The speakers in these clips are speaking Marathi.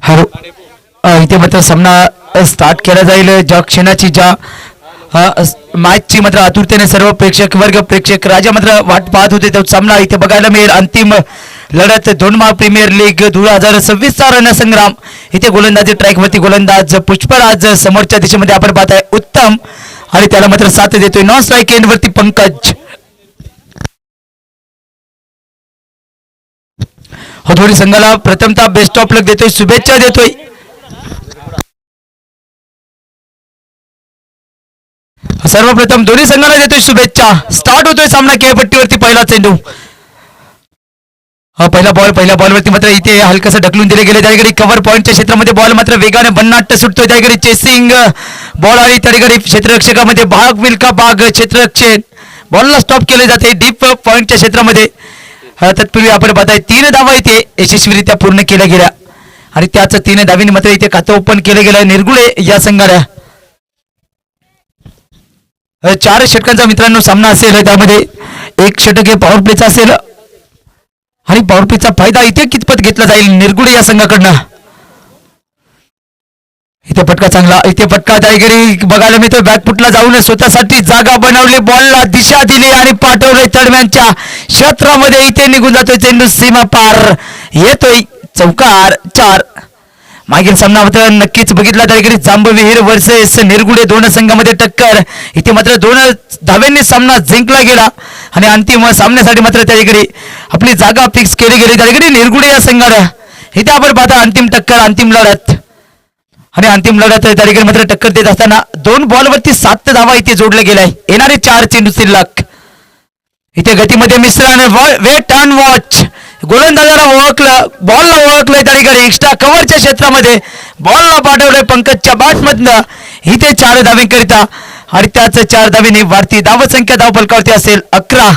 हॅलो इथे मात्र सामना स्टार्ट केला जाईल. ज्या क्षणाची ज्या मॅचची मात्र आतुरतेने सर्व प्रेक्षक वर्ग प्रेक्षक राजा मात्र वाट पाहत होते तो सामना इथे बघायला मिळेल. अंतिम लढत दोनमा प्रीमियर लीग 2026 चा रणसंग्राम. इथे गोलंदाजी ट्रॅकवरती गोलंदाज पुष्पराज, समोरच्या दिशेमध्ये आपण पाहताय उत्तम आणि त्याला मात्र साथ देतोय नॉन स्ट्राईक एंड वरती पंकज. हथोडी संघाला प्रथमतः बेस्ट ऑफ लक देतोय, शुभेच्छा देतोय. सर्वप्रथम दोन्ही संघाला देतोय शुभेच्छा. स्टार्ट होतोय सामना खेळपट्टीवरती. पहिला चेंडू, पहिला बॉलवरती मात्र इथे हलकसं ढकलून दिले गेले. त्याकडे कव्हर पॉईंटच्या क्षेत्रामध्ये बॉल मात्र वेगाने भन्नाट सुटतोय. त्याकडे चेसिंग बॉल आणि त्याकडे क्षेत्ररक्षकामध्ये भाग मिल्का भाग क्षेत्ररक्षण बॉलला स्टॉप केले जाते डीप पॉईंटच्या क्षेत्रामध्ये. तत्पूर्वी आपण पाहताय 3 धावा इथे यशस्वीरित्या पूर्ण केल्या गेल्या आणि त्याच 3 धावीने मात्र इथे खातं ओपन केलं गेलं निरगुडे या संघाला. 4 षटकांचा मित्रांनो सामना असेल. त्यामध्ये 1 षटक हे पॉवर प्लेचा असेल आणि पॉवर प्लेचा फायदा इथे कितपत घेतला जाईल निरगुडे या संघाकडनं. इथे फटका चांगला, इथे फटका टायगरी बघायला मिळतोय. बॅकफुटला जाऊन स्वतःसाठी जागा बनवली, बॉलला दिशा दिली आणि पाठवले तडव्यांच्या क्षेत्रामध्ये. इथे निघून जातोय चेंडू, सीमा पार येतोय. चौकार 4. मागील सामना मात्र नक्कीच बघितला त्याकडे जांबविहीर वर्सेस निरगुडे, 2 संघामध्ये टक्कर. इथे मात्र 2 धाव्यांनी सामना जिंकला गेला आणि अंतिम सामन्यासाठी मात्र त्याकडे आपली जागा फिक्स केली गेली त्याकडे निरगुडे या संघाला. इथे आपण पाहता अंतिम टक्कर, अंतिम लढत आणि अंतिम लढत त्याकडे मात्र टक्कर देत असताना 2 बॉलवरती 7 धावा इथे जोडल्या गेलाय. येणारे 4 चेंडू शिल्लक. इथे गतीमध्ये मिश्रण, वेट अँड वॉच. गोलंदाजाला ओळखलं, बॉलला ओळखलंय त्याकडे एक्स्ट्रा कव्हरच्या क्षेत्रामध्ये बॉलला पाठवलंय पंकजच्या बॅटमधनं. इथे 4 धावेकरिता आणि त्याच 4 धावेने वाढती धावसंख्या धावफलकावरती असेल 11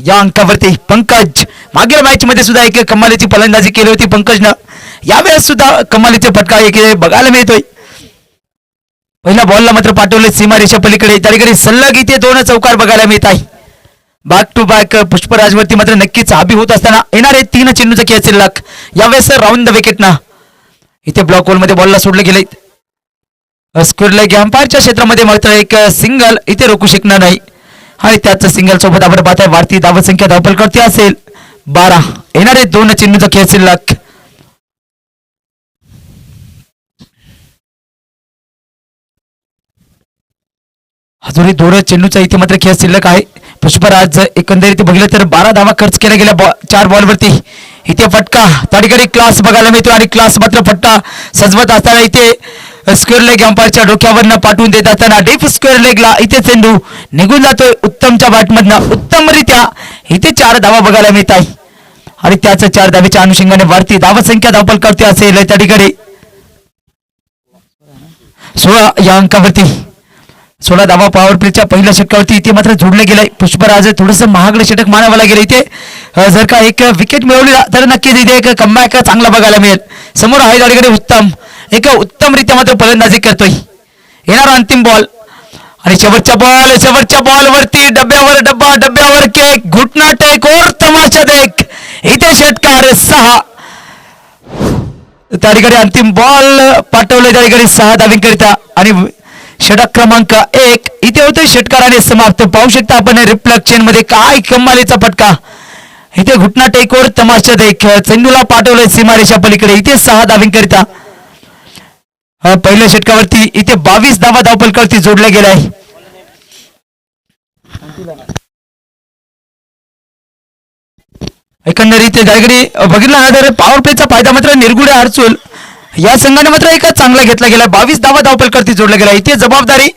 या अंकावरती. पंकज मागील मॅच मध्ये सुद्धा एक कमालीची फलंदाजी केली होती पंकजनं. यावेळेस सुद्धा कमालीचे फटका एक बघायला मिळतोय. पहिल्या बॉलला मात्र पाठवले सीमा रेषा पलीकडे त्याकडे सल्लग इथे 2 चौकार बघायला मिळत आहे. बॅक टू बॅक पुष्पराजवरती मात्र नक्कीच हाबी होत असताना येणारे 3 चेंडूचा खेळ शिल्लक. यावेळेस राऊंड द विकेटना इथे ब्लॉक होल मध्ये बॉलला सोडले गेले. स्क्वेअर लेग अंपायरच्या क्षेत्रामध्ये मात्र एक सिंगल इथे रोखू शकणार नाही आणि त्याच सिंगल सोबत आपण पाहताय वाढती धावसंख्या धावफलकावरती असेल 12. येणारे 2 चेंडूचा खेळ शिल्लक. अजूनही 2 चेंडूचा इथे मात्र खेळ शिल्लक आहे. पुष्पराज एकंदरीत बघितलं तर 12 धावा खर्च केला गेला 4 बॉलवरती. इथे फटका ताडीकडे क्लास बघायला मिळतो आणि क्लास मात्र फटका सजवत असताना इथे स्क्वेअर लेग अंपायरच्या डोक्यावरनं पाठवून देत असताना डीप स्क्वेअर लेगला इथे चेंडू निघून जातोय उत्तमच्या बॅटमधनं. उत्तमरित्या इथे 4 धावा बघायला मिळत आहे आणि त्याच 4 धावेच्या अनुषंगाने वाढती धावसंख्या धावफलकावरती असेल त्याकडे 16 या अंकावरती. 16 धावा पॉवर प्लेच्या पहिल्या षटकावरती इथे मात्र जोडले गेलाय. पुष्पराज थोडंसं महागडं षटक मानावं लागेल. इथे जर का एक विकेट मिळवली तर नक्कीच इथे एक कमबॅक चांगला बघायला मिळेल. समोर आहे त्याकडे उत्तम एक उत्तमरित्या मात्र फलंदाजी करतोय. येणारा अंतिम बॉल आणि शेवटच्या बॉलवरती डब्यावर केक घुटना टेक और तमाशा देख. इथे षटकार 6. त्याकडे अंतिम बॉल पाठवले त्याकडे 6 धावेकरिता आणि षटक क्रमांक 1 इथे होतोय षटकाराने समाप्त. पाहू शकता आपण रिफ्लेक्शन मध्ये काय कमालीचा फटका. इथे घुटना टेकवर तमाशा देख. चेंडूला पाठवलंय सीमारेषा पलीकडे. इथे 6 धावेकरिता पहिल्या षटकावरती इथे 22 धावा धावफलकावरती जोडल्या गेल्या आहे. एकंदरीत त्याकडे बघितला ना तर पॉवर प्लेचा फायदा मात्र निरगुडे हरसूल या संघाने मात्र एक चांगला घेतला गेला. 22 धावा धावफलकावरती जोडला गेला. इथे जबाबदारी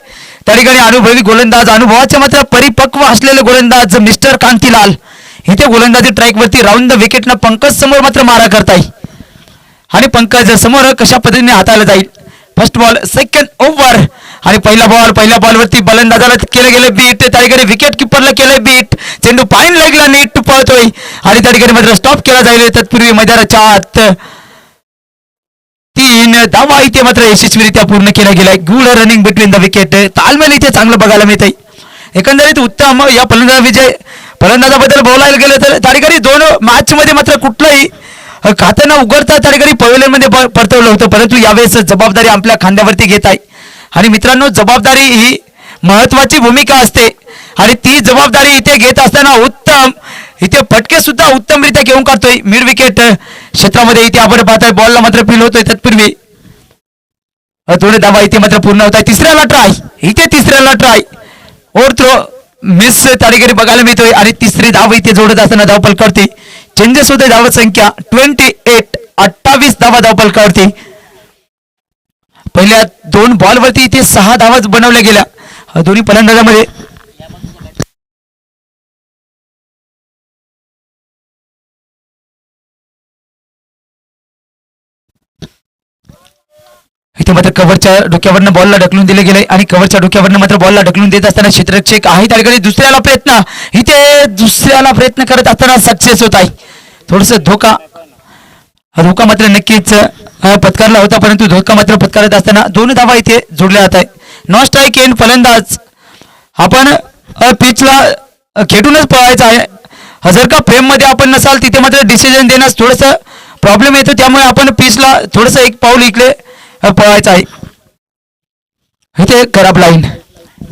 त्या ठिकाणी अनुभवी गोलंदाज, अनुभवाचे मात्र परिपक्व असलेले गोलंदाज मिस्टर कांतीलाल इथे गोलंदाजी ट्रॅकवरती राऊंड द विकेटनं पंकज समोर मात्र मारा करताय आणि पंकज समोर कशा पद्धतीने हाताळला जाईल. फर्स्ट बॉल सेकंड ओव्हर आणि पहिल्या बॉलवरती बलंदाजाला केले गेले बीट. त्या ठिकाणी विकेट किपरला केले बीट. चेंडू फाईन लेगला नीट पळतोय आणि त्या ठिकाणी मात्र स्टॉप केला जाईल. तत्पूर्वी मैदानाच्या आत 3 धावा इथे मात्र यशस्वीरित्या पूर्ण केला गेलाय. Good running between the wicket. तालमेल इथे चांगलं बघायला मिळत आहे. एकंदरीत उत्तम या फलंदाजाबद्दल बोलायला गेलं तर त्या ठिकाणी 2 मॅच मध्ये मात्र कुठलाही खातं न उघडता त्या ठिकाणी पवेलियनमध्ये परतवलं होतं, परंतु यावेळेस जबाबदारी आपल्या खांद्यावरती घेत आहे. आणि मित्रांनो, जबाबदारी ही महत्वाची भूमिका असते आणि ती जबाबदारी इथे घेत असताना उत्तम इथे फटके सुद्धा उत्तमरित्या घेऊन काढतोय. मिड विकेट क्षेत्रामध्ये इथे आपण पाहताय, बॉलला मात्र फील होतोय. तत्पूर्वी दोन धावा इथे मात्र पूर्ण होत आहे. तिसऱ्याला ट्राय ओव्हर थ्रो मिस त्या ठिकाणी बघायला मिळतोय आणि तिसरी धाव इथे जोडत असताना धावफलकावरती चेंजेस होते. धाव संख्या 28 धावा धावफलकावरती. पहिल्या 2 बॉलवरती इथे 6 धावा बनवल्या गेल्या दोन्ही फलंदाजामध्ये. इथे मात्र कव्हरच्या डोक्यावरनं बॉलला ढकलून दिले गेले आणि कव्हरच्या डोक्यावरनं मात्र बॉलला ढकलून देत असताना क्षेत्ररक्षक आहे त्या ठिकाणी दुसऱ्याला प्रयत्न करत असताना सक्सेस होत आहे. थोडस धोका मात्र नक्कीच पत्कारला होता, परंतु धोका मात्र पत्कारत असताना 2 धावा इथे जोडल्या जात आहे. नॉन स्ट्राईक एंड फलंदाज. आपण पिचला खेटूनच पळायचं आहे. जर का फ्रेम मध्ये आपण नसाल तिथे मात्र डिसिजन देण्यास थोडस प्रॉब्लेम येतो, त्यामुळे आपण पिचला थोडस एक पाऊल इकडे पळायचं आहे. इथे खराब लाईन.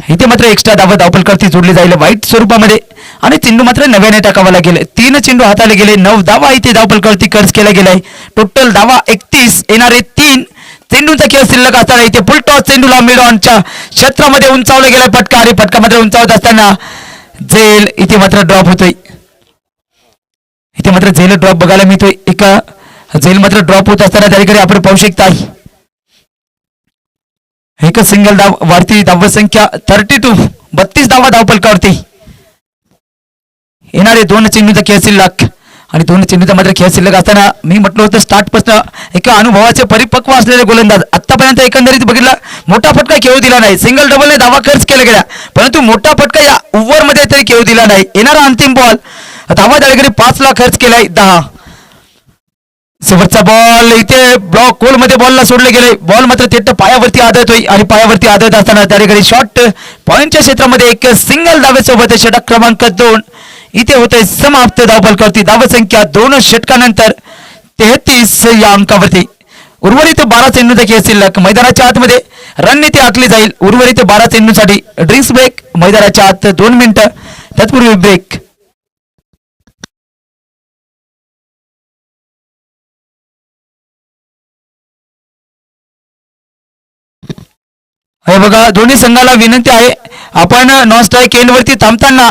इथे मात्र एक्स्ट्रा धावा धावफलकावरती जोडली जाईल वाईट स्वरूपामध्ये आणि चेंडू मात्र नव्याने टाकावा लागेल. 3 चेंडू हाताला गेले, 9 धावा इथे धावफलकावरती खर्च केला गेलाय. टोटल धावा 31, येणारे 3 चेंडूचा खेळ शिल्लक असताना इथे फुल टॉस चेंडूला मिड ऑनच्या क्षेत्रामध्ये उंचावला गेलाय. फटका आणि फटका मात्र उंचावत असताना झेल इथे मात्र ड्रॉप होतोय. इथे मात्र झेल ड्रॉप बघायला मिळतोय. एका झेल मात्र ड्रॉप होत असताना त्या ठिकाणी आपण पाहू शकता. एकच सिंगल धाव. वाढती धाव संख्या 32 धावा धावफलकावरती. येणारे 2 चेंडूचा खेळ शिल्लक आणि 2 चेंडूचा मात्र खेळ शिल्लक असताना मी म्हटलं होतं स्टार्ट पासून एका अनुभवाचे परिपक्व असलेले गोलंदाज. आतापर्यंत एकंदरीत बघितला मोठा फटका खेळू दिला नाही. सिंगल डबलने धावा खर्च केला गेला, परंतु मोठा फटका या ओव्हरमध्ये तरी खेळू दिला नाही. येणारा अंतिम बॉल धावा त्याकडे 5 ला खर्च केलाय 10. शेवटचा बॉल इथे ब्लॉक होल मध्ये बॉलला सोडले गेले. बॉल मात्र थेट पायावरती आदळतोय आणि पायावरती आदळत असताना त्या ठिकाणी शॉर्ट पॉइंटच्या क्षेत्रामध्ये एक सिंगल धावेसोबत षटक क्रमांक 2 इथे होते समाप्त. धावफलकावरती धाव संख्या 2 षटकानंतर 33 या अंकावरती. उर्वरित 12 चेंडूचा खेळ शिल्लक. मैदानाच्या आतमध्ये रणनीती आखली जाईल. उर्वरित 12 चेंडूसाठी ड्रिंक्स ब्रेक. मैदानाच्या आत 2 मिनिटं, तत्पूर्वी ब्रेक. हे बघा, दोन्ही संघाला विनंती आहे, आपण नॉन स्ट्राईक एंड वरती थांबताना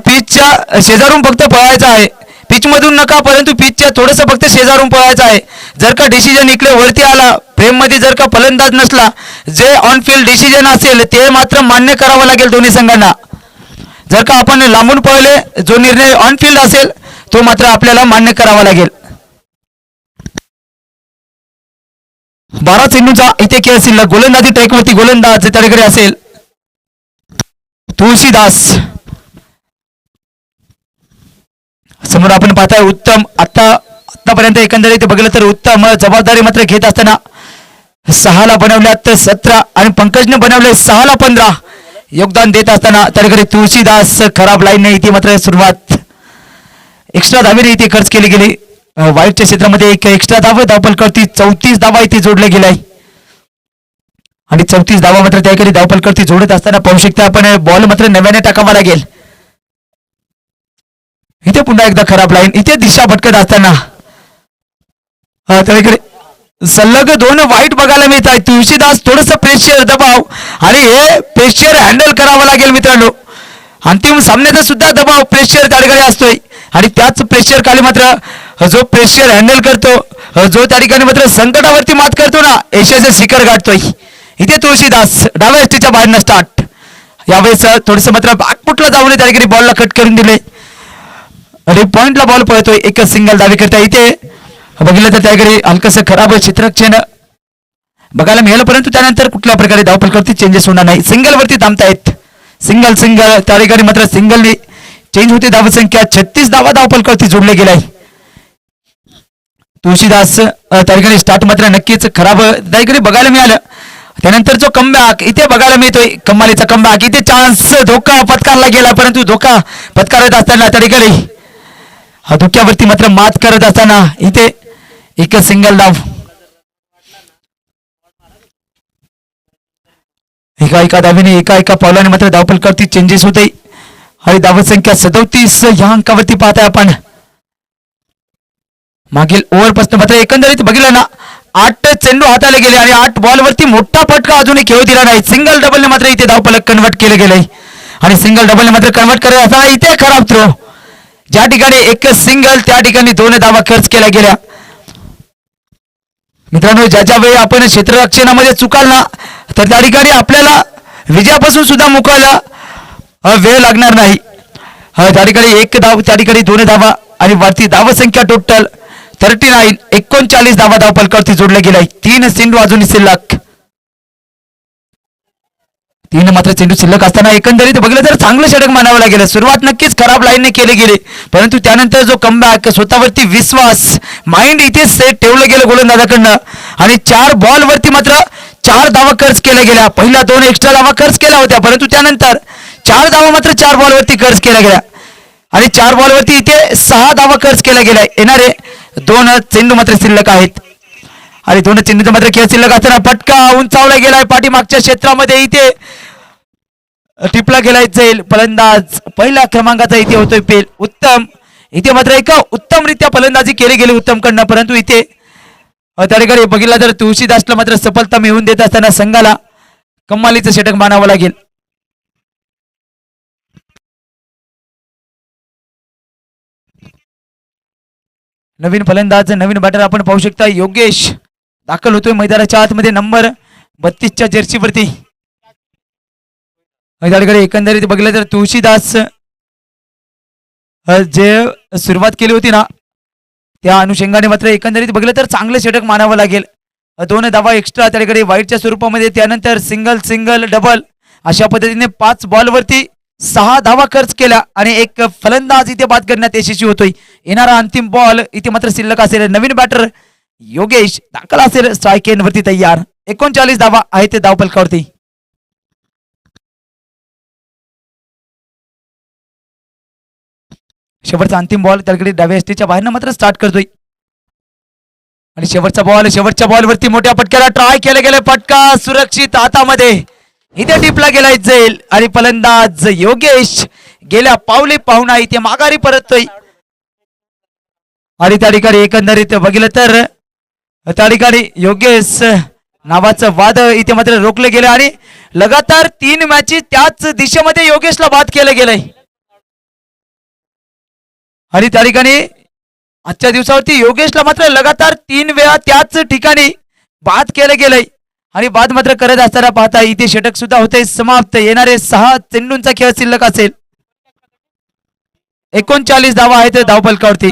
पिचच्या शेजारून फक्त पळायचं आहे. पिच मधून नका, परंतु पिचच्या थोडस फक्त शेजारून पळायचं आहे. जर का डिसिजन इकडे वरती आला, फ्रेम मध्ये जर का फलंदाज नसला, जे ऑन फील्ड डिसिजन असेल ते मात्र मान्य करावं लागेल दोन्ही संघांना. जर का आपण लांबून पळले, जो निर्णय ऑन फील्ड असेल तो मात्र आपल्याला मान्य करावा लागेल. 12 चेंडूचा इथे खेळ शिल्लक. गोलंदाजी ट्रॅकवरती गोलंदाज त्याकडे असेल तुळशीदास. समोर आपण पाहताय उत्तम. आतापर्यंत एकंदरीत बघितलं तर उत्तम जबाबदारी मात्र घेत असताना 6 ला बनवल्यात 17 आणि पंकजने बनवले 6 ला 15 योगदान देत असताना त्याकडे तुळशीदास. खराब लाईनने इथे मात्र सुरुवात एक्स्ट्रा धावेने इथे खर्च केली गेली. वाईटच्या क्षेत्रामध्ये एक एक्स्ट्रा धावफलकावरती 34 धावा इथे जोडल्या गेलाय आणि 34 धावा मात्र त्याकडे धावफलकावरती जोडत असताना पाहू शकता आपण बॉल मात्र नव्याने टाकावा लागेल. इथे पुन्हा एकदा खराब लाईन. इथे दिशा भटकत असताना त्याकडे सलग 2 वाईट बघायला मिळत आहे. तुळशीदास थोडस प्रेशर दबाव आणि हे प्रेशर हँडल करावं लागेल मित्रांनो. अंतिम सामन्याचा सुद्धा दबाव प्रेशर त्याकडे असतोय आणि त्याच प्रेशर खाली मात्र जो प्रेशर हँडल करतो, जो त्या ठिकाणी मात्र संकटावरती मात करतो ना, यशाचे शिखर गाठतोय. इथे तुळशीदास डाव्या एसटीच्या बाहेरनं स्टार्ट. यावेळेस थोडस मात्र बॅकफुटला जाऊन त्या ठिकाणी बॉलला कट करून दिले आणि पॉइंटला बॉल पळतोय. एक सिंगल धावे करता इथे बघितलं तर त्याकडे हलकस खराब चित्रक्षण बघायला मिळालं, परंतु त्यानंतर कुठल्या प्रकारे धावफलकावरती चेंजेस होणार नाही. सिंगल वरती थांबतायत. सिंगल त्या ठिकाणी मात्र सिंगलने चेंज होते. धाव संख्या 36 धावा धावफलकावरती जोडले गेलाय. तुळशीदास त्या ठिकाणी स्टार्ट मात्र नक्कीच खराब त्या ठिकाणी बघायला मिळालं. त्यानंतर जो कमबॅक इथे बघायला मिळतोय, कमालीचा कमबॅक. इथे चान्स धोका पत्कारला गेला, परंतु धोका पत्कारत असताना त्या ठिकाणी धोक्यावरती मात्र मात करत असताना इथे एकच सिंगल धाव. एका धावेने एका पावलाने मात्र धावफलकावरती चेंजेस होते आणि धावसंख्या 37 या अंकावरती पाहताय आपण. मागील ओव्हरपासून मात्र एकंदरीत बघितलं ना 8 चेंडू हाताला गेले आणि 8 बॉलवरती मोठा फटका अजूनही खेळू दिला नाही. सिंगल डबलने मात्र इथे धावफलक कन्वर्ट केले गेले आणि सिंगल डबलने मात्र कन्वर्ट करत असताना इथे खराब थ्रो. ज्या ठिकाणी एक सिंगल त्या ठिकाणी 2 धावा खर्च केल्या गेल्या. मित्रांनो, ज्याच्या वेळी आपण क्षेत्ररक्षणामध्ये चुकाल ना तर त्या ठिकाणी आपल्याला विजयापासून सुद्धा मुकायला वेळ लागणार नाही. त्या ठिकाणी 1 धाव त्या ठिकाणी 2 धावा आणि वरती धावसंख्या टोटल 39 39 धावा धावफलकावरती जोडल्या गेल्या. 3 चेंडू अजूनही शिल्लक. 3 मात्र चेंडू शिल्लक असताना एकंदरीत बघितलं तर चांगलं षटक मानावं लागेल. सुरुवात नक्कीच खराब लाईनने केली गेली परंतु त्यानंतर जो कमबॅक स्वतःवरती विश्वास माइंड इथे सेट ठेवलं गेलं गोलंदाजाकडनं आणि 4 बॉलवरती मात्र 4 धावा खर्च केल्या गेल्या. पहिल्या 2 एक्स्ट्रा धावा खर्च केल्या होत्या परंतु त्यानंतर 4 धावा मात्र 4 बॉलवरती खर्च केल्या गेल्या आणि 4 बॉलवरती इथे 6 धावा खर्च केल्या गेल्या. येणारे 2 चेंडू मात्र शिल्लक आहेत आणि 2 चेंडूचा मात्र खेळ शिल्लक असताना फटका उंचावला गेलाय पाठीमागच्या क्षेत्रामध्ये. इथे टिपला गेलाय जाईल. फलंदाज पहिल्या क्रमांकाचा इथे होतोय पेल. उत्तम इथे मात्र एका उत्तमरित्या फलंदाजी केली गेली उत्तम कडनं परंतु इथे त्या ठिकाणी बघितला तर तुळशीदासला मात्र सफलता मिळवून देत असताना संघाला कमालीचं षटक मानावं लागेल. नवीन फलंदाज नवीन बॅटर आपण पाहू शकता. योगेश दाखल होतोय मैदानाच्या आतमध्ये नंबर 32च्या जर्सीवरती. त्या ठिकाणी एकंदरीत बघितलं तर तुळशीदास जे सुरुवात केली होती ना त्या अनुषंगाने मात्र एकंदरीत बघितलं तर चांगलं षटक मानावं लागेल. 2 धावा एक्स्ट्रा त्या ठिकाणी वाईटच्या स्वरूपामध्ये त्यानंतर सिंगल डबल अशा पद्धतीने 5 बॉलवरती 6 धावा खर्च केल्या आणि एक फलंदाज इथे बाद करण्यात यशस्वी होतोय. येणारा अंतिम बॉल इथे मात्र शिल्लक असेल. नवीन बॅटर योगेश दाखल असेल स्ट्राईक एंडवरती तयार. 39 धावा आहेत ते धावफलकावरती. शेवटचा अंतिम बॉल त्याकडे डाव्या एसटीच्या बाहेरनं मात्र स्टार्ट करतोय आणि शेवटच्या बॉलवरती मोठ्या फटक्याला ट्राय केलं गेलं. फटका सुरक्षित हातामध्ये इथे टिपला गेलाय जाईल आणि फलंदाज योगेश गेल्या पावले पाहुणा इथे माघारी परततोय आणि त्या ठिकाणी एकंदरीत बघितलं तर त्या ठिकाणी योगेश नावाचं वाद इथे मात्र रोखलं गेलं आणि लगातार 3 मॅचेस त्याच दिशेमध्ये योगेशला बाद केलं गेलंय आणि त्या ठिकाणी आजच्या दिवसावरती योगेशला मात्र लगातार 3 वेळा त्याच ठिकाणी बाद केलं गेलंय आणि बाद मात्र करत असताना पाहता इथे षटक सुद्धा होते समाप्त. येणारे 6 चेंडूंचा खेळ शिल्लक असेल. 39 धावा आहेत धावफलकावरती.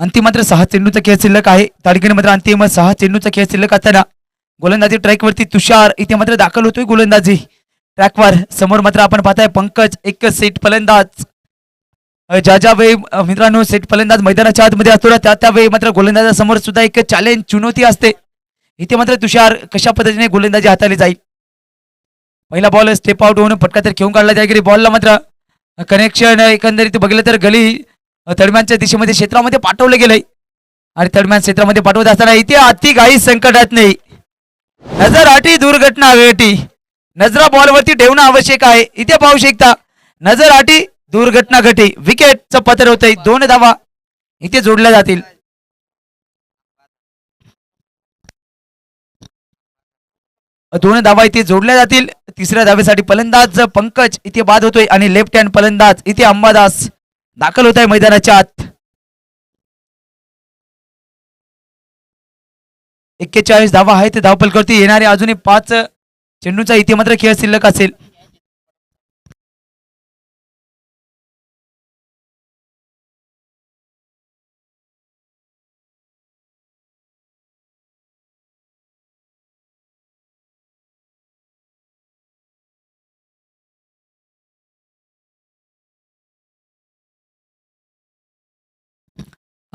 अंतिम मात्र 6 चेंडूचा खेळ शिल्लक आहे. त्या ठिकाणी मात्र अंतिम 6 चेंडूचा खेळ शिल्लक असताना गोलंदाजी ट्रॅकवरती तुषार इथे मात्र दाखल होतोय. गोलंदाजी ट्रॅकवर समोर मात्र आपण पाहताय पंकज एक सेट फलंदाज. ज्या वेळी मित्रांनो सेट फलंदाज मैदानाच्या आतमध्ये असतो ना त्यावेळी मात्र गोलंदाजासमोर सुद्धा एक चॅलेंज चुनौती असते. इथे मात्र तुषार कशा पद्धतीने गोलंदाजी हाताळली जाईल. पहिला बॉल स्टेप आउट होऊन फटका तर खेळून काढला जाईल. बॉलला मात्र कनेक्शन एकंदरीत बघितलं तर गली तडम्यांच्या दिशेमध्ये क्षेत्रामध्ये पाठवलं गेलंय आणि तडम्यान क्षेत्रामध्ये पाठवत असताना इथे अति काही संकटात नाही. नजर आटी दुर्घटना घटी. नजरा बॉलवरती ठेवणं आवश्यक आहे. इथे पाहू शकता नजर आटी दुर्घटना घटी. विकेटचं पत्र होतंय. 2 धावा इथे जोडल्या जातील. दोन धावा इथे जोडल्या जातील. तिसऱ्या धावेसाठी फलंदाज पंकज इथे बाद होतोय आणि लेफ्ट हँड फलंदाज इथे अंबादास दाखल होत आहे मैदानाच्या आत. 41 धावा आहेत धावफलकावरती. येणारे अजूनही 5 चेंडूचा इथे मात्र खेळ शिल्लक असेल.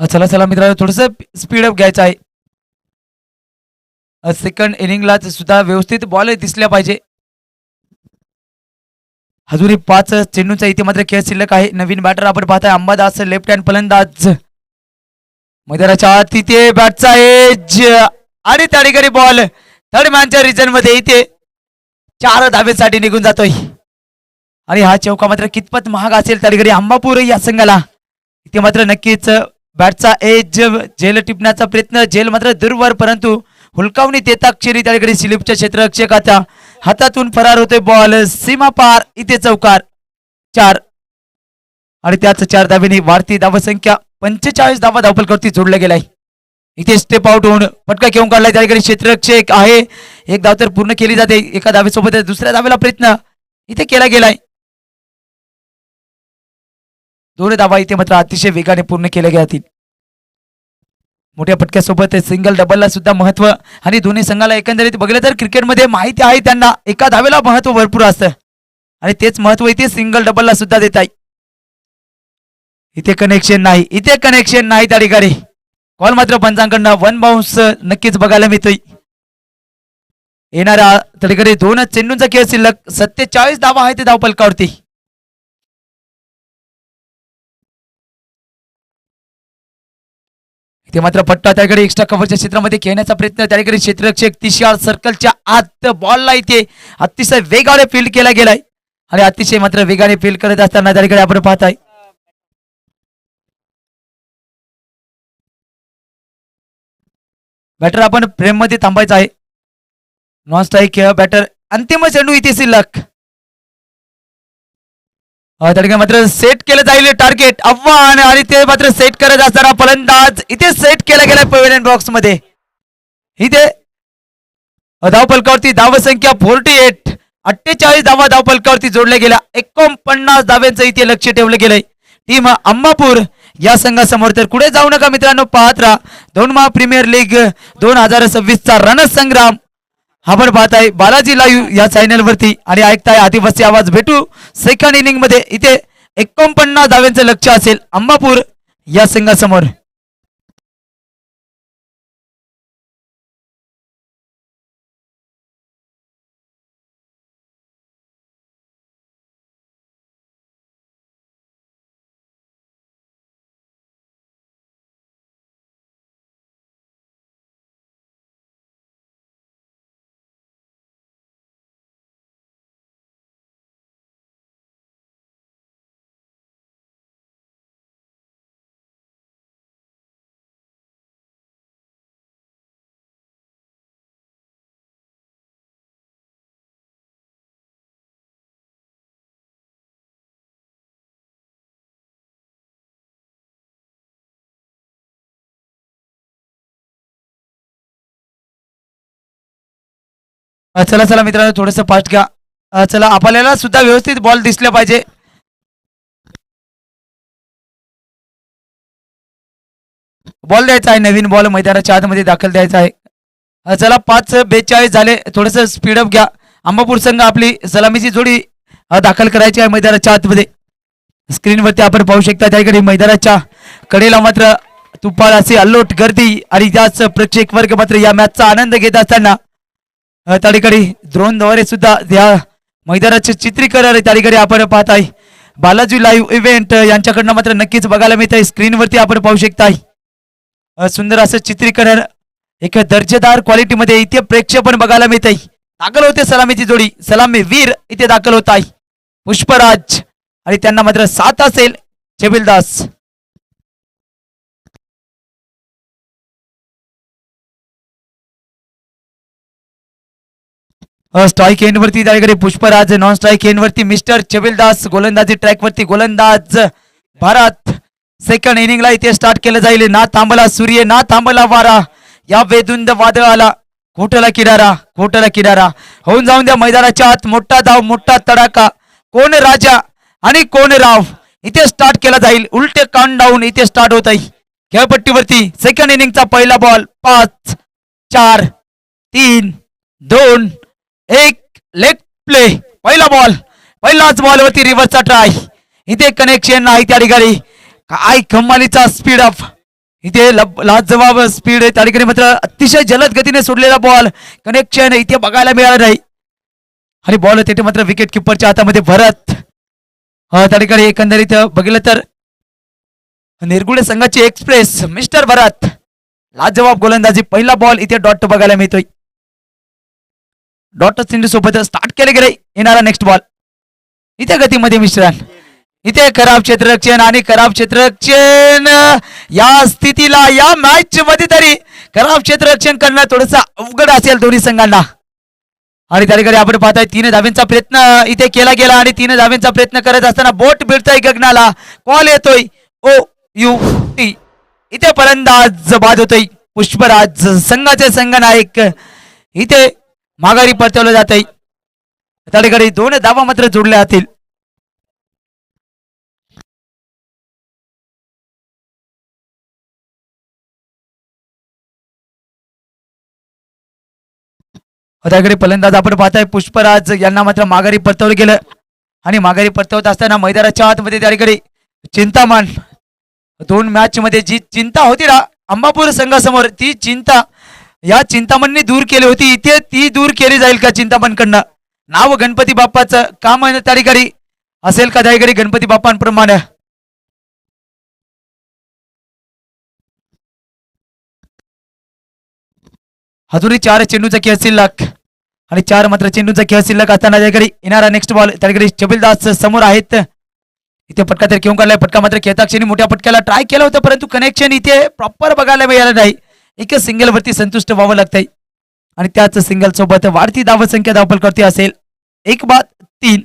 चला चला मित्रांनो थोडस स्पीड अप घ्यायचं आहे. सेकंड इनिंगला सुद्धा व्यवस्थित बॉल दिसल्या पाहिजे. अजूनही 5 चेंडूंचा इथे मात्र खेळ शिल्लक आहे. नवीन बॅटर आपण पाहताय अंबादास लेफ्ट हँड फलंदाज. मैदानाच्या आत तिथे बॅटचा एज आणि त्या ठिकाणी बॉल थर्ड मॅनच्या रिजन मध्ये इथे 4 धावेसाठी निघून जातोय. आणि हा चौका मात्र कितपत महाग असेल त्या ठिकाणी अंबापूर या संघाला. इथे मात्र नक्कीच बॅटचा एज झेल टिपण्याचा प्रयत्न, झेल मात्र दूरवर परंतु हुलकावणी देता क्षणी त्या ठिकाणी स्लिपच्या क्षेत्ररक्षकाच्या हातातून फरार होतोय बॉल. सीमा पार इथे चौकार 4 आणि त्याच 4 धावेने वाढती धावसंख्या 45 धावा धावपलकावरती जोडला गेलाय. इथे स्टेप आउट होऊन फटका घेऊन काढलाय त्या ठिकाणी क्षेत्ररक्षक आहे. एक धाव तर पूर्ण केली जाते. एका धावेसोबत दुसऱ्या धावेला प्रयत्न इथे केला गेलाय. 2 धावा इथे मात्र अतिशय वेगाने पूर्ण केल्या गेल्या. मोठ्या फटक्यासोबत सिंगल डबलला सुद्धा महत्व आणि दोन्ही संघाला एकंदरीत बघितलं तर क्रिकेटमध्ये माहिती आहे त्यांना एका धावेला महत्व भरपूर असतं आणि तेच महत्व इथे सिंगल डबलला सुद्धा देत आहे. इथे कनेक्शन नाही, इथे कनेक्शन नाही त्या ठिकाणी. कॉल मात्र पंचांकडनं 1 बाउन्स नक्कीच बघायला मिळतोय. येणाऱ्या त्या ठिकाणी 2 चेंडूंचा खेळ शिल्लक 47 धावा आहेत धावपलकावरती. इथे मात्र पट्टा त्याकडे एक्स्ट्रा कव्हरच्या क्षेत्रामध्ये खेळण्याचा प्रयत्न त्या ठिकाणी क्षेत्ररक्षक 30 सर्कलच्या आत बॉलला इथे अतिशय वेगाने फील्ड केला गेलाय आणि अतिशय मात्र वेगाने फील्ड करत असताना त्या ठिकाणी आपण पाहताय बॅटर आपण फ्रेम मध्ये थांबायचं आहे. नॉन स्ट्राईक बॅटर अंतिम चेंडू इथे शिल्लक. मात्र सेट केलं जाईल टार्गेट आव्हान आणि ते मात्र सेट करत असताना फलंदाज इथे सेट केला गेला पवेलियन बॉक्स मध्ये. इथे धावपलकावरती धावसंख्या 48 धावा धावपलकावरती जोडल्या गेल्या. 49 धाव्यांचं इथे लक्ष ठेवलं गेलंय टीम अंबापूर या संघासमोर. तर कुठे जाऊ नका मित्रांनो, पाहत राहा दोनमा प्रीमियर लीग 2026 चा रणसंग्राम आपण पाहताय बालाजी लाईव्ह या चॅनल वरती आणि ऐकताय आदिवासी आवाज. भेटू सेकंड इनिंग मध्ये. इथे 49 धाव्यांचं लक्ष असेल अंबापूर या संघासमोर. चला चला मित्रांनो थोडस फास्ट घ्या. चला आपल्याला सुद्धा व्यवस्थित बॉल दिसले पाहिजे. बॉल द्यायचा आहे, नवीन बॉल मैदानाच्या आतमध्ये दाखल द्यायचा आहे. चला 5:42 झाले. थोडस स्पीडअप घ्या. अंबापूर संघ आपली सलामीची जोडी दाखल करायची आहे मैदानाच्या आतमध्ये. स्क्रीनवरती आपण पाहू शकता त्या ठिकाणी मैदानाच्या कडेला मात्र तुफान असे अल्लोट गर्दी आणि त्याच प्रेक्षक वर्ग मात्र या मॅचचा आनंद घेत असताना त्या ठिकाणी ड्रोनद्वारे सुद्धा या मैदानाचे चित्रीकरण त्या ठिकाणी आपण पाहताय. बालाजी लाईव्ह इव्हेंट यांच्याकडनं मात्र नक्कीच बघायला मिळत आहे. स्क्रीनवरती आपण पाहू शकताय सुंदर असं चित्रीकरण एक दर्जेदार क्वालिटीमध्ये इथे प्रेक्षेपण बघायला मिळत आहे. दाखल होते सलामीची जोडी, सलामी वीर इथे दाखल होत आहे पुष्पराज आणि त्यांना मात्र 7 असेल छबिलदास. स्ट्राईक एंड वरती त्याकडे पुष्पराज, नॉन स्ट्राईक एंड वरती मिस्टर छबिलदास, गोलंदाजी ट्रॅक वरती गोलंदाज भारत. सेकंड इनिंगला इथे स्टार्ट केलं जाईल. ना थांबला सूर्य ना थांबला वारा, या वेदुंद वादळाला खोटला किनारा होऊन जाऊन द्या मैदानाच्या आत. मोठा धाव मोठा तडाखा, कोण राजा आणि कोण राव इथे स्टार्ट केला जाईल. उलटे काउंट डाऊन इथे स्टार्ट होत आहे खेळपट्टीवरती. सेकंड इनिंगचा पहिला बॉल 5 4 3 2 1 लेग प्ले. पहिला बॉल, पहिलाच बॉल वरती रिव्हर्सचा ट्राय. इथे कनेक्शन नाही त्या ठिकाणी. काय कमालीचा स्पीड अप इथे लाजवाब स्पीड आहे त्या ठिकाणी मात्र अतिशय जलद गतीने सोडलेला बॉल कनेक्शन इथे बघायला मिळालं नाही आणि बॉल तिथे मात्र विकेट किपरच्या हातामध्ये भरत त्या ठिकाणी एकंदरीत बघितलं तर निरगुडे संघाची एक्सप्रेस मिस्टर भरत लाजवाब गोलंदाजी पहिला बॉल इथे डॉट बघायला मिळतोय डॉट चेंडू सोबत स्टार्ट केले गेले येणारा नेक्स्ट बॉल इथे गतीमध्ये मिश्रण इथे खराब क्षेत्ररक्षण आणि खराब क्षेत्ररक्षण या स्थितीला या मॅच मध्ये तरी खराब क्षेत्ररक्षण करणं थोडंसं अवघड असेल दोन्ही संघांना आणि त्या ठिकाणी आपण पाहताय 3 धाव्यांचा प्रयत्न इथे केला गेला आणि 3 धाव्यांचा प्रयत्न करत असताना बोट भिडतोय गगनाला कॉल येतोय ओ यू टी इथे फलंदाज बाद होतोय पुष्पराज संघाचे संघनायक इथे माघारी परतवलं जात आहे त्या ठिकाणी 2 धावा मात्र जोडल्या जातील त्याकडे फलंदाज आपण पाहताय पुष्पराज यांना मात्र माघारी परतवलं गेलं आणि माघारी परतवत असताना मैदानाच्या आतमध्ये त्या ठिकाणी चिंतामण 2 मॅच मध्ये जी चिंता होती ना अंबापूर संघासमोर ती चिंता या चिंतामणने दूर केली होती इथे ती दूर केली जाईल का चिंतामणकडनं नाव गणपती बाप्पाचं काम त्या ठिकाणी असेल का त्या ठिकाणी गणपती बाप्पांप्रमाणे अजूनही 4 चेंडूचा खेळ शिल्लक आणि 4 मात्र चेंडूचा खेळ शिल्लक असताना त्याकडे येणारा नेक्स्ट बॉल त्याकडे चबिलदास समोर आहेत इथे फटका तर घेऊन काढलाय फटका मात्र खेळता क्षणी मोठ्या फटक्याला ट्राय केलं होतं परंतु कनेक्शन इथे प्रॉपर बघायला मिळालं नाही एक सिंगल वरती संतुष्ट व्हावं लागतंय आणि त्याच सिंगल सोबत वाढती धावसंख्या धावपल करते असेल 1-3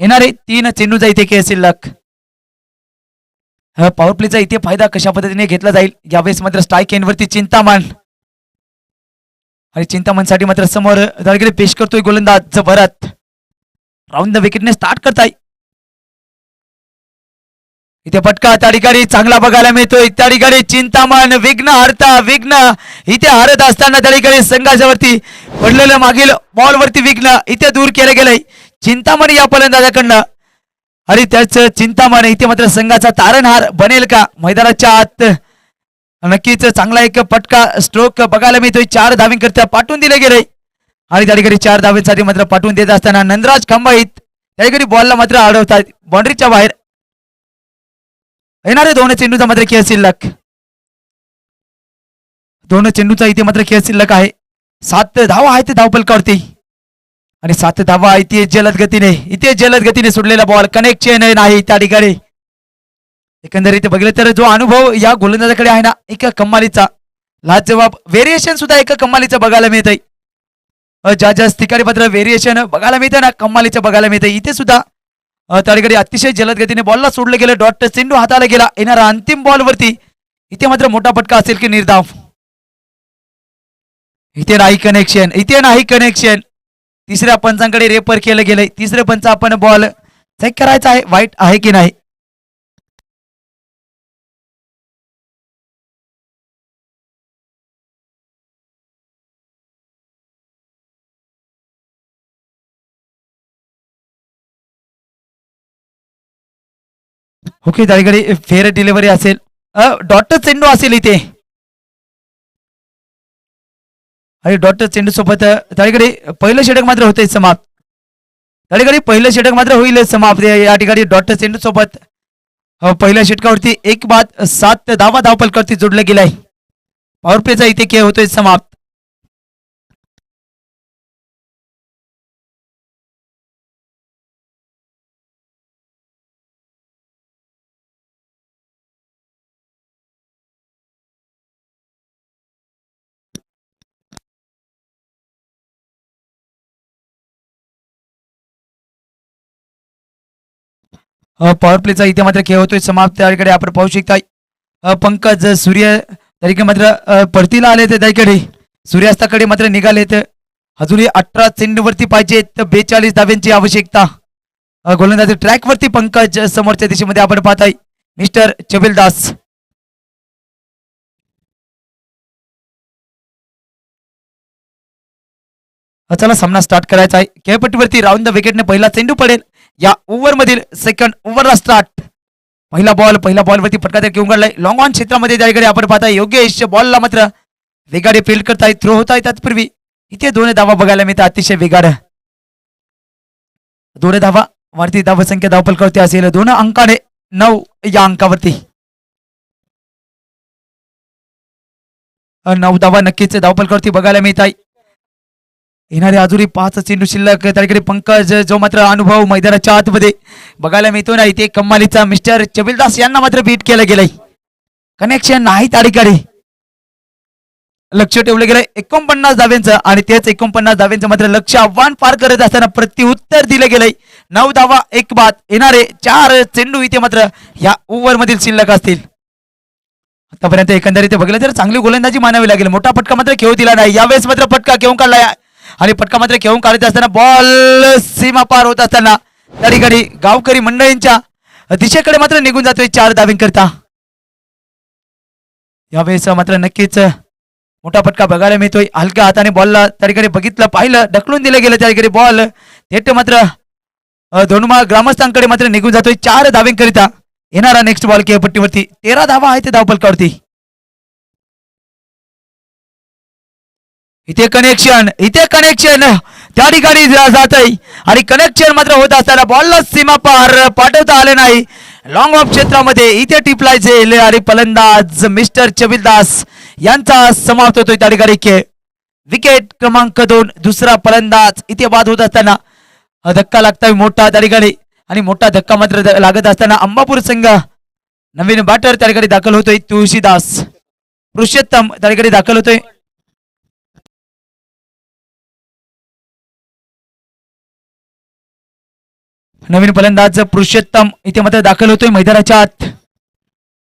येणारे 3 चेंडूचा इथे खेळ शिल्लक पॉवर प्लेचा इथे फायदा कशा पद्धतीने घेतला जाईल यावेळेस मात्र स्ट्राईक एंडवरती चिंतामण आणि चिंतामणसाठी मात्र समोर धाडगडी पेश करतोय गोलंदाज भरत राऊंड द विकेटने स्टार्ट करताय इथे फटका त्या ठिकाणी चांगला बघायला मिळतोय त्या ठिकाणी चिंतामण विघ्न इथे हारत असताना त्या ठिकाणी संघाच्या वरती पडलेलं मागील बॉल वरती विघ्न इथे दूर केलं गेलंय चिंतामण या फलंदाजाकडनं आणि त्याच चिंतामण इथे मात्र संघाचा तारणहार बनेल का मैदानाच्या आत नक्कीच चांगला एक फटका स्ट्रोक बघायला मिळतोय 4 धावींकरता पाठवून दिले गेले आणि त्या ठिकाणी 4 धावींसाठी मात्र पाठवून देत असताना नंदराज खंबाईत त्या ठिकाणी बॉलला मात्र अडवतात बाउंड्रीच्या बाहेर येणारे 2 चेंडूचा मात्र खेळ शिल्लक 2 चेंडूचा इथे मात्र खेळ शिल्लक आहे 7 धावा आहेत धावपलकावरती आणि 7 धावा इथे जलद गतीने सोडलेला बॉल कनेक्शन नाही त्या ठिकाणी एकंदरीत बघितलं तर जो अनुभव या गोलंदाजाकडे आहे ना एका कमालीचा लाजवाब व्हेरिएशन सुद्धा एका कमालीचं बघायला मिळतंय ज्या ठिकाणी मात्र व्हेरिएशन बघायला मिळतं ना कमालीचं बघायला मिळतंय इथे सुद्धा त्या ठिकाणी अतिशय जलद गतीने बॉलला सोडलं गेलं डॉट चेंडू हाताला गेला येणारा अंतिम बॉल वरती इथे मात्र मोठा फटका असेल की निर्धाव इथे नाही कनेक्शन तिसऱ्या पंचांकडे रेफर केलं गेलंय तिसरे पंच आपण बॉल चेक करायचा आहे वाईट आहे की नाही ओके त्या ठिकाणी फेअर डिलिव्हरी असेल डॉट चेंडू असेल इथे आणि डॉट चेंडू सोबत त्या ठिकाणी पहिलं षटक मात्र होते समाप्त त्या ठिकाणी पहिलं षटक मात्र होईल समाप्त या ठिकाणी डॉट चेंडू सोबत पहिल्या षटकावरती 1-7 धावा धावपलकावरती जोडलं गेलाय पॉवर प्लेचा इथे खेळ होतोय समाप्त पॉवर प्लेचा इथे मात्र खेळ होतोय समाप्त त्याकडे आपण पाहू शकता पंकज सूर्य तरीके मात्र परतीला आले त्या ठिकाणी सूर्यास्ताकडे मात्र निघालेत अजूनही 18 चेंडूवरती पाहिजे 42 धाव्यांची आवश्यकता गोलंदाजी ट्रॅक वरती पंकज समोरच्या दिशेमध्ये आपण पाहताय मिस्टर चबिलदास चला सामना स्टार्ट करायचा आहे खेळपट्टीवरती राऊंड द विकेटने पहिला चेंडू पडेल या ओव्हर मधील सेकंड ओव्हरला स्टार्ट पहिला बॉल वरती फटका त्या घेऊन काढलाय लॉंग ऑन क्षेत्रामध्ये त्याकडे आपण पाहताय योगेश बॉलला मात्र वेगाने फील्ड करताय थ्रो होत आहे तत्पूर्वी इथे 2 धावा बघायला मिळतात अतिशय वेगाने 2 धावा वरती धाव संख्या धावफलकावरती असेल 2 अंकाने 9 या अंकावरती 9 धावा नक्कीच धावफलकावरती बघायला मिळत आहे येणारे अजूनही 5 चेंडू शिल्लक त्याकडे पंकज जो मात्र अनुभव मैदानाच्या आतमध्ये बघायला मिळतो नाही ते कमालीचा मिस्टर चबिलदास यांना मात्र बीट केलं गेलंय कनेक्शन नाही ताडीकडे लक्ष ठेवलं गेलंय 49 धाव्यांचं आणि तेच 49 धाव्यांचं मात्र लक्ष आव्हान पार करत असताना प्रत्युत्तर दिलं गेलंय 9 धावा 1 बाद येणारे 4 चेंडू इथे मात्र या ओव्हर मधील शिल्लक असतील आतापर्यंत एकंदरीत बघितलं तर चांगली गोलंदाजी मानावी लागेल मोठा फटका मात्र खेळू दिला नाही यावेळेस मात्र फटका घेऊन काढलाय आणि फटका मात्र खेळून काढत असताना बॉल सीमा पार होत असताना त्या ठिकाणी गावकरी मंडळींच्या दिशेकडे मात्र निघून जातोय 4 धावींकरता यावेळेस मात्र नक्कीच मोठा फटका बघायला मिळतोय हलक्या हाताने बॉलला त्या ठिकाणी बघितलं पाहिलं ढकलून दिलं गेलं त्या ठिकाणी बॉल थेट मात्र धोनुमा ग्रामस्थांकडे मात्र निघून जातोय 4 धावींकरिता येणारा नेक्स्ट बॉल खेळपट्टीवरती 13 धावा आहे ते धावफलकावरती इथे कनेक्शन त्या ठिकाणी जात आहे आणि कनेक्शन मात्र होत असताना बॉलला सीमा पार पाठवता आले नाही लॉंग ऑफ क्षेत्रामध्ये इथे टिपलाय झेल आणि फलंदाज मिस्टर चबिलदास यांचा समाप्त होतोय त्या ठिकाणी खेळ विकेट क्रमांक 2 दुसरा फलंदाज इथे बाद होत असताना धक्का लागतोय मोठा त्या ठिकाणी आणि मोठा धक्का मात्र लागत असताना अंबापूर संघ नवीन बॅटर त्या ठिकाणी दाखल होतोय तुळशीदास पुरुषोत्तम त्या ठिकाणी दाखल होतोय नवीन फलंदाज पुरुषोत्तम इथे मात्र दाखल होतोय मैदानाच्या आत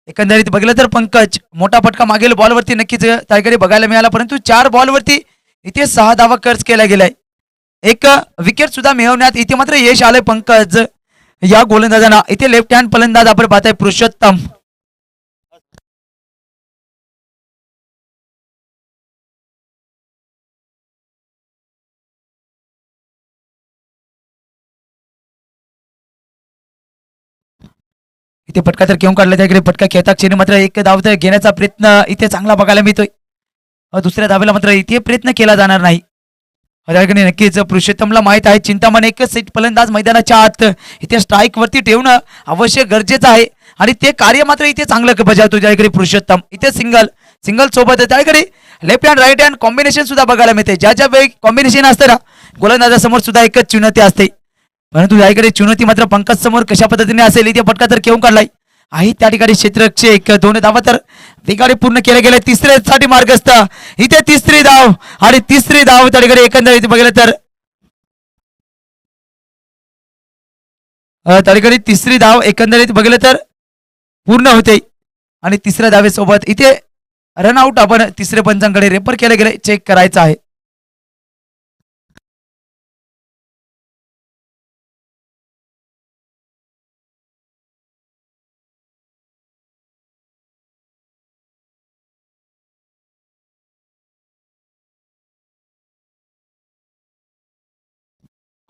एकंदरीत बघितलं तर पंकज मोठा फटका मागील बॉलवरती नक्कीच त्याकडे बघायला मिळाला परंतु 4 बॉलवरती इथे 6 धावा खर्च केला गेलाय 1 विकेट सुद्धा मिळवण्यात इथे मात्र यश आलंय पंकज या गोलंदाजांना इथे लेफ्ट हँड फलंदाज आपण पाहताय पुरुषोत्तम इथे फटका तर घेऊन काढला त्याकडे फटका खेळता क्षणी मात्र 1 धाव घेण्याचा प्रयत्न इथे चांगला बघायला मिळतोय दुसऱ्या धावेला मात्र इथे प्रयत्न केला जाणार नाही नक्कीच पुरुषोत्तमला माहित आहे चिंतामण 1 सेट फलंदाज मैदानाच्या आत इथे स्ट्राईक वरती ठेवणं आवश्यक गरजेचं आहे आणि ते कार्य मात्र इथे चांगलं बजावतो त्याकडे पुरुषोत्तम इथे सिंगल सोबत त्याकडे left hand right hand combination सुद्धा बघायला मिळते ज्या वेळी कॉम्बिनेशन असतं ना गोलंदाजासमोर सुद्धा एकच चुनौती असते परंतु याकडे चुनौती मात्र पंकज समोर कशा पद्धतीने असेल इथे फटका तर घेऊन काढलाय आहे त्या ठिकाणी क्षेत्ररक्षक 2 धावा तर वेगाने पूर्ण केले गेले तिसऱ्यासाठी मार्गस्थ इथे तिसरी धाव आणि तिसरी धाव त्या ठिकाणी एकंदरीत बघितलं तर त्या ठिकाणी तिसरी धाव एकंदरीत बघितलं तर पूर्ण होते आणि तिसऱ्या धावेसोबत इथे रनआउट आपण तिसरे पंचांकडे रेफर केले गेले चेक करायचं आहे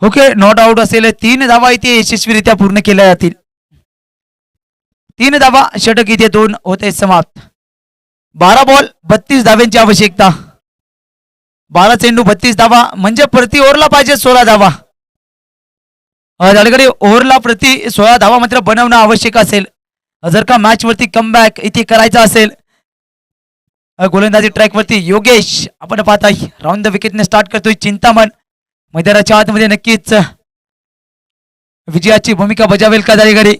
ओके नॉट आउट असेल 3 धावा इथे यशस्वीरित्या पूर्ण केल्या जातील 3 धावा षटक इथे 2 होते समाप्त 12 बॉल 32 धाव्यांची आवश्यकता 12 चेंडू 32 धावा म्हणजे प्रति ओव्हरला पाहिजे 16 धावा त्याकडे ओव्हरला प्रति 16 धावा मात्र बनवणं आवश्यक असेल जर का मॅच वरती कमबॅक इथे करायचा असेल गोलंदाजी ट्रॅक वरती योगेश आपण पाहताय राऊंड द विकेटने स्टार्ट करतोय चिंतामण मैदानाच्या आतमध्ये नक्कीच विजयाची भूमिका बजावेल का त्याकडे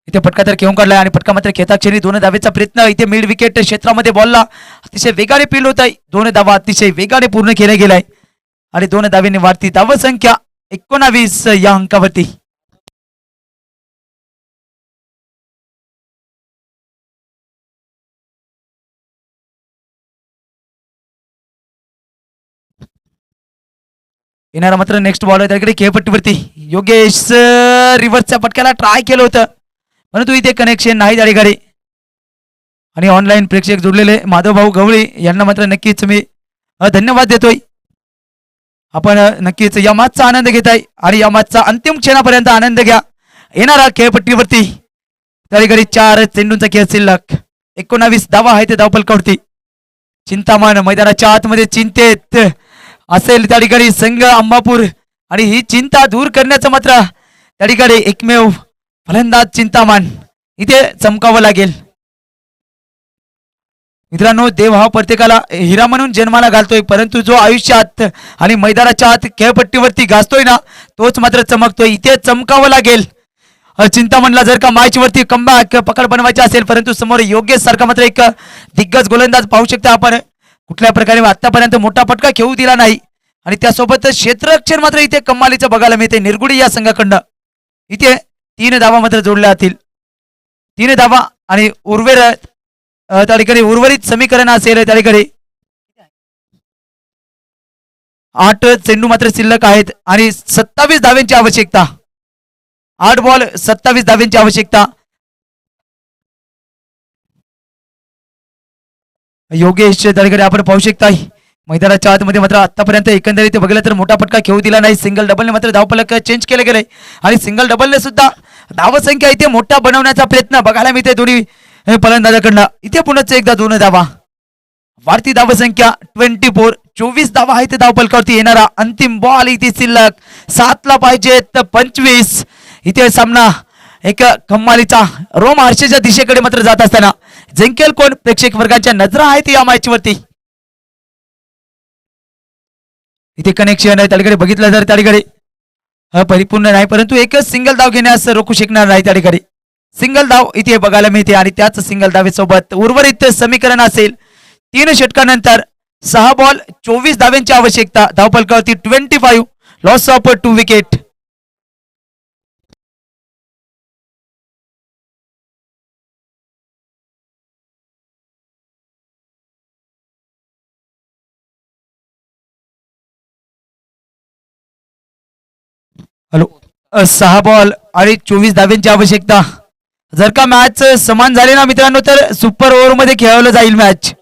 इथे फटका तर घेऊन काढलाय आणि फटका मात्र खेळता क्षणी 2 धावेचा प्रयत्न इथे मिड विकेट क्षेत्रामध्ये बॉलला अतिशय वेगाने फील्ड होत आहे 2 धावा अतिशय वेगाने पूर्ण केल्या गेलाय आणि 2 धावेने वाढती धाव संख्या 19 या अंकावरती येणारा मात्र नेक्स्ट बॉल त्याकडे खेळपट्टीवरती योगेश रिव्हर्सच्या फटक्याला ट्राय केलं होतं परंतु इथे कनेक्शन नाही त्या ठिकाणी आणि ऑनलाईन प्रेक्षक जोडलेले माधव भाऊ गवळी यांना मात्र नक्कीच मी धन्यवाद देतोय आपण नक्कीच या मॅचचा आनंद घेताय आणि या मॅचचा अंतिम क्षणापर्यंत आनंद घ्या येणारा खेळपट्टीवरती त्या ठिकाणी 4 चेंडूंचा खेळ शिल्लक. 19 धावा आहेत धावफलकावरती. चिंतामण मैदानाच्या आतमध्ये चिंतेत असेल त्या ठिकाणी संघ अंबापूर आणि ही चिंता दूर करण्याचं मात्र त्या ठिकाणी एकमेव फलंदाज चिंतामण इथे चमकावं लागेल. मित्रांनो, देव हा प्रत्येकाला हिरा म्हणून जन्माला घालतोय, परंतु जो आयुष्यात आणि मैदानाच्या आत खेळपट्टीवरती गाजतोय ना, तोच मात्र चमकतोय. इथे चमकावं लागेल. चिंतामणला जर का मॅच वरती कमबॅक पकड बनवायची असेल, परंतु समोर योगेश सारखा मात्र एक दिग्गज गोलंदाज पाहू शकता आपण. कुठल्या प्रकारे आतापर्यंत मोठा फटका खेळू दिला नाही आणि त्यासोबत क्षेत्ररक्षण मात्र इथे कमालीचं बघायला मिळते निरगुडी या संघाकडनं. इथे 3 धावा मात्र जोडल्या जातील. 3 धावा आणि त्या ठिकाणी उर्वरित समीकरण असेल त्या ठिकाणी 8 चेंडू मात्र शिल्लक आहेत आणि 27 धाव्यांची आवश्यकता. 8 बॉल 27 धाव्यांची आवश्यकता. योगेश त्या ठिकाणी आपण पाहू शकता मैदानाच्या आतमध्ये मात्र आतापर्यंत एकंदरीत बघितलं तर मोठा फटका खेळू दिला नाही. सिंगल डबलने मात्र धावफलक चेंज केले गेले आणि सिंगल डबलने सुद्धा धावसंख्या इथे मोठा बनवण्याचा प्रयत्न बघायला मिळते दोन्ही फलंदाजाकडनं. इथे पुन्हा एकदा 2 धावा. वाढती धावसंख्या 24. 24 धावा आहेत धावफलकावरती. येणारा अंतिम बॉल इथे शिल्लक 7 ला पाहिजेत 25. इथे सामना एक कमालीचा रोम हर्षेच्या दिशेकडे मात्र जात असताना जिंकेल कोण, प्रेक्षक वर्गाच्या नजरा आहेत या मॅच वरती. इथे कनेक्शन आहे त्या ठिकाणी बघितलं तर त्या ठिकाणी परिपूर्ण नाही, परंतु एकच सिंगल धाव घेण्यास रोखू शकणार नाही. त्या ठिकाणी सिंगल धाव इथे बघायला मिळते आणि त्याच सिंगल धावेसोबत उर्वरित समीकरण असेल 3 षटकानंतर 6 बॉल 24 धाव्यांची आवश्यकता. धावफलकावरती 25. Loss of 2 wicket. Hello 6 ball आणि 24 धाव्यांची आवश्यकता. जर का मॅच समान झाली ना मित्रांनो, तर सुपर ओव्हर मध्ये खेळवलं जाईल मॅच.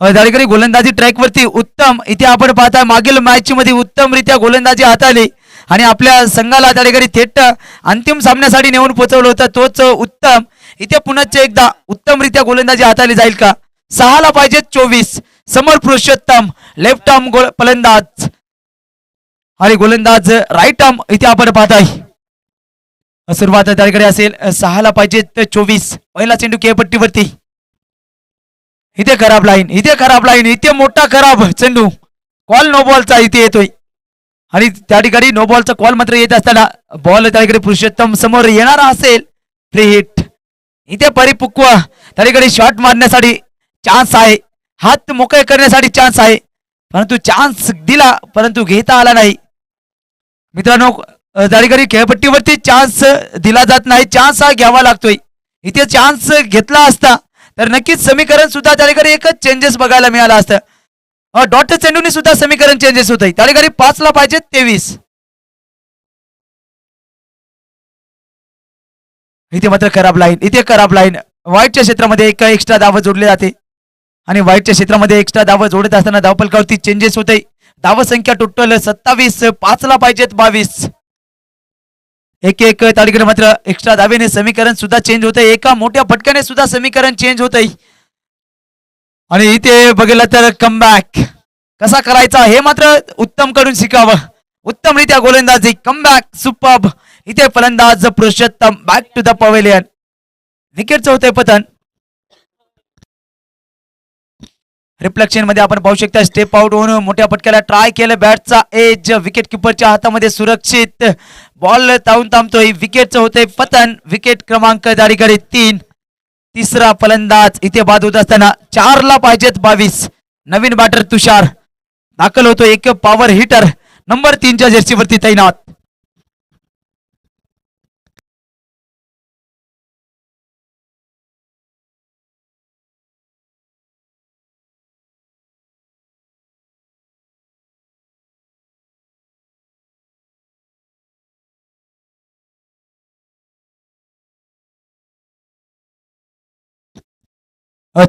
त्या ठिकाणी गोलंदाजी ट्रॅक वरती उत्तम इथे आपण पाहता मागील मॅच मध्ये उत्तमरित्या गोलंदाजी हाताळली आणि आपल्या संघाला त्या ठिकाणी थेट अंतिम सामन्यासाठी नेऊन पोहोचवलं होतं. तोच उत्तम इथे पुन्हा एकदा उत्तमरित्या गोलंदाजी हाताळली जाईल का. 6 ला पाहिजे 24. समोर पुरुषोत्तम लेफ्ट आर्म फलंदाज आणि गोलंदाज राईट आर्म इथे आपण पाहताय. सुरुवात त्या ठिकाणी असेल 6 ला पाहिजे 24. पहिला चेंडू खेळपट्टीवरती. इथे खराब लाईन इथे मोठा खराब चेंडू. कॉल नो बॉलचा इथे येतोय आणि त्या ठिकाणी नो बॉलचा कॉल मात्र येत असताना बॉल त्या ठिकाणी पुरुषोत्तम समोर येणारा असेल. Free hit. इथे परिपक्व त्या ठिकाणी शॉट मारण्यासाठी चान्स आहे, हात मोकळे करण्यासाठी चान्स आहे, परंतु चान्स दिला परंतु घेता आला नाही. मित्रांनो, त्या ठिकाणी खेळपट्टीवरती चान्स दिला जात नाही, चान्स हा घ्यावा लागतोय. इथे चान्स घेतला असता तर नक्कीच समीकरण सुद्धा त्या ठिकाणी एकच चेंजेस बघायला मिळाला असतं. डॉट चेंडूने सुद्धा समीकरण चेंजेस होत आहे. त्या ठिकाणी 5 ला पाहिजे 23. इथे मात्र खराब लाईन. व्हाईटच्या क्षेत्रामध्ये एक एक्स्ट्रा धाव जोडले जाते आणि व्हाईटच्या क्षेत्रामध्ये एक्स्ट्रा धाव जोडत असताना धावफलकावरती चेंजेस होते. धाव संख्या टोटल 27. 5 ला पाहिजेत 22. एक त्या ठिकाणी मात्र एक्स्ट्रा धावेने समीकरण सुद्धा चेंज होत आहे. एका मोठ्या फटक्याने सुद्धा समीकरण चेंज होत आहे आणि इथे बघितलं तर कमबॅक कसा करायचा हे मात्र उत्तम कडून शिकावं. उत्तमरित्या गोलंदाजी कमबॅक सुपर्ब. इथे फलंदाज Purushottam back to the pavilion. विकेटचं होतंय पतन. रिफ्लेक्शन मध्ये आपण पाहू शकता स्टेप आउट होऊन मोठ्या फटक्याला ट्राय केलं. बॅटचा एज विकेट किपरच्या हातामध्ये सुरक्षित. बॉल तावून थांबतोय. विकेटचं होतंय पतन. विकेट क्रमांक त्या ठिकाणी 3. तिसरा फलंदाज इथे बाद होत असताना 4 ला पाहिजेत 22. नवीन बॅटर तुषार दाखल होतो. एक पॉवर हिटर नंबर 3च्या जर्सीवरती तैनात.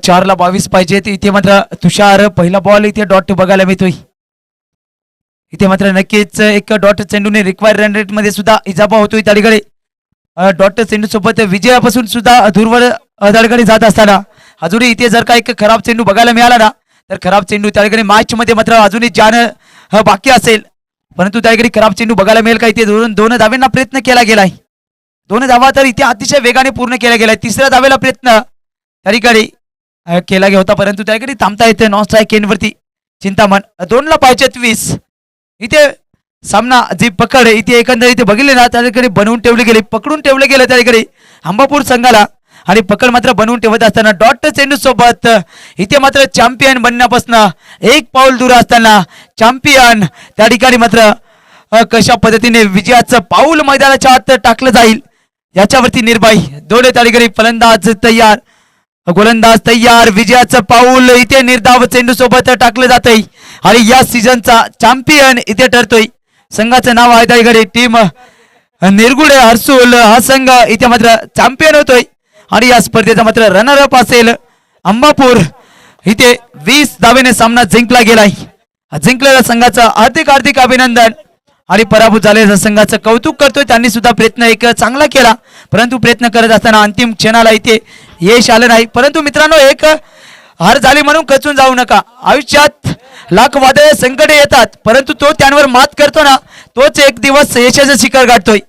चार ला 22 पाहिजेत. इथे मात्र तुषार पहिला बॉल इथे डॉट बघायला मिळतोय. इथे मात्र नक्कीच एक डॉट चेंडूने रिक्वायर्ड रन रेट मध्ये सुद्धा इजाफा होतोय. त्या ठिकाणी डॉक्टर चेंडू सोबत विजयापासून सुद्धा दूरवर त्या जात असताना अजूनही इथे जर का एक खराब चेंडू बघायला मिळाला ना तर खराब चेंडू त्या ठिकाणी मॅच मध्ये मात्र अजूनही जाणं बाकी असेल, परंतु त्या ठिकाणी खराब चेंडू बघायला मिळेल का इथे दोन धाव्यांना प्रयत्न केला गेलाय. 2 धावा तर इथे अतिशय वेगाने पूर्ण केला गेलाय. 3ऱ्या धावेला प्रयत्न त्या ठिकाणी केला गेला होता, परंतु त्या ठिकाणी थांबता येते नॉन स्ट्राईक एंडवरती चिंतामण. 2ला पाहिजेत 20. इथे सामना जी पकड इथे एकंदरीत बघितले ना त्या ठिकाणी बनवून ठेवली गेली, पकडून ठेवले गेले त्या ठिकाणी अंबापूर संघाला, आणि पकड मात्र बनवून ठेवत असताना डॉट चेंडू सोबत इथे मात्र चॅम्पियन बनण्यापासून एक पाऊल दूर असताना चॅम्पियन त्या ठिकाणी मात्र कशा पद्धतीने विजयाचं पाऊल मैदानाच्या आत टाकलं जाईल याच्यावरती निर्भय. दोन त्या ठिकाणी फलंदाज तयार, गोलंदाज तयार. विजयाचं पाऊल इथे निर्धाव चेंडू सोबत टाकलं जातंय आणि या सीझनचा चॅम्पियन इथे ठरतोय. संघाचं नाव आहे त्या ठिकाणी टीम निरगुडे हर्सुल. हा संघ इथे मात्र चॅम्पियन होतोय आणि या स्पर्धेचा मात्र रनर अप असेल अंबापूर. इथे 20 धावेने सामना जिंकला गेलाय. जिंकलेल्या संघाचं हार्दिक अभिनंदन आणि पराभूत झालेल्या संघाचं कौतुक करतोय. त्यांनी सुद्धा प्रयत्न एक चांगला केला, परंतु प्रयत्न करत असताना अंतिम क्षणाला इथे यश आलं नाही. परंतु मित्रांनो, एक हार झाली म्हणून खचून जाऊ नका. आयुष्यात लाख वादळे संकटे येतात, परंतु तो त्यांवर मात करतो ना तोच एक दिवस यशाचं शिखर गाठतोय.